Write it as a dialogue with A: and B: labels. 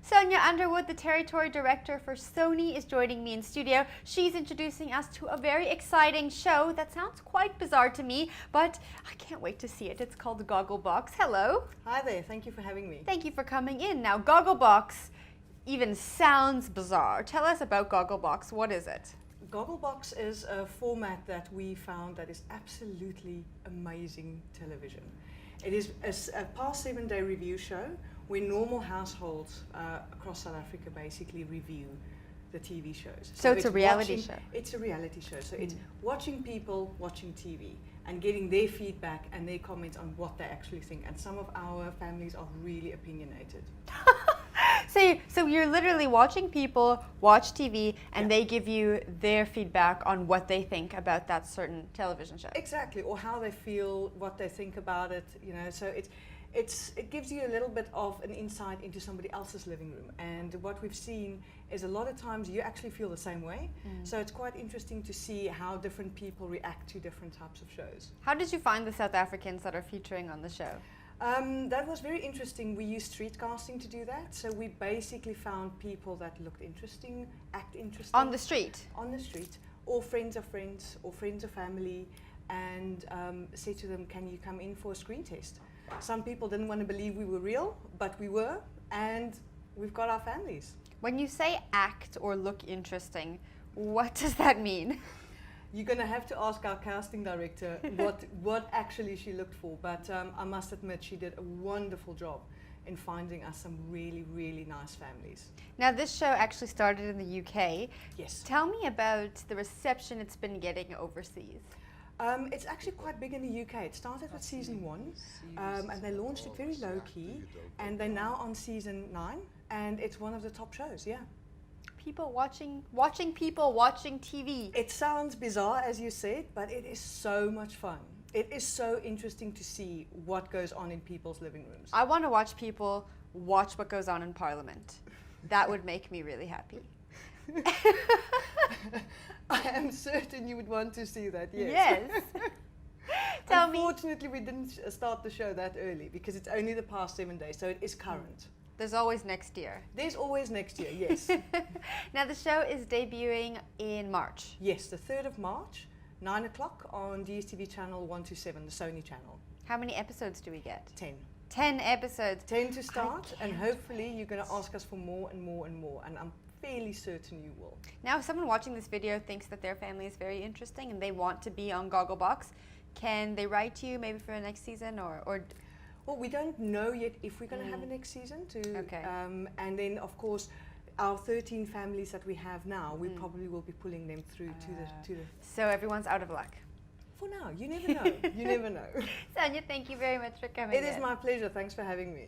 A: Sonia Underwood, the Territory Director for Sony, is joining me in studio. She's introducing us to a very exciting show that sounds quite bizarre to me, but I can't wait to see it. It's called Gogglebox. Hello.
B: Hi there, thank you for having me.
A: Thank you for coming in. Now, Gogglebox even sounds bizarre. Tell us about Gogglebox. What is it?
B: Gogglebox is a format that we found that is absolutely amazing television. It is a past 7-day review show where normal households across South Africa basically review the TV shows.
A: So it's a reality show.
B: It's a reality show. So it's watching people watching TV and getting their feedback and their comments on what they actually think. And some of our families are really opinionated.
A: So you're literally watching people watch TV and they give you their feedback on what they think about that certain television show.
B: Exactly, or how they feel, what they think about it, you know. So it gives you a little bit of an insight into somebody else's living room. And what we've seen is a lot of times you actually feel the same way. So it's quite interesting to see how different people react to different types of shows.
A: How did you find the South Africans that are featuring on the show?
B: That was very interesting. We used street casting to do that. So we basically found people that looked interesting, act interesting.
A: On the street?
B: On the street, or friends of friends, or friends of family, and said to them, can you come in for a screen test? Some people didn't want to believe we were real, but we were, and we've got our families.
A: When you say act or look interesting, what does that mean?
B: You're going to have to ask our casting director what actually she looked for, but I must admit she did a wonderful job in finding us some really, really nice families.
A: Now this show actually started in the UK.
B: Yes.
A: Tell me about the reception it's been getting overseas.
B: It's actually quite big in the UK. It started with season 1 and they launched it very low key, and they're now on season 9, and it's one of the top shows, yeah.
A: People watching people watching TV.
B: It sounds bizarre, as you said, but it is so much fun. It is so interesting to see what goes on in people's living rooms.
A: I want to watch people watch what goes on in Parliament. That would make me really happy.
B: I am certain you would want to see that, yes.
A: Yes. Tell me.
B: Unfortunately, we didn't start the show that early because it's only the past 7 days, so it is current.
A: There's always next year.
B: There's always next year, yes.
A: Now the show is debuting in March.
B: Yes, the 3rd of March, 9 o'clock on DSTV channel 127, the Sony channel.
A: How many episodes do we get?
B: 10.
A: 10 episodes.
B: 10 to start, and hopefully you're going to ask us for more and more and more, and I'm fairly certain you will.
A: Now if someone watching this video thinks that their family is very interesting and they want to be on Gogglebox, can they write to you maybe for the next season or
B: Well, we don't know yet if we're going to have a next season.
A: Okay.
B: And then, of course, our 13 families that we have now, we probably will be pulling them through to the...
A: So everyone's out of luck.
B: For now, you never know. You never know.
A: Sonia, thank you very much for coming
B: It is my pleasure. Thanks for having me.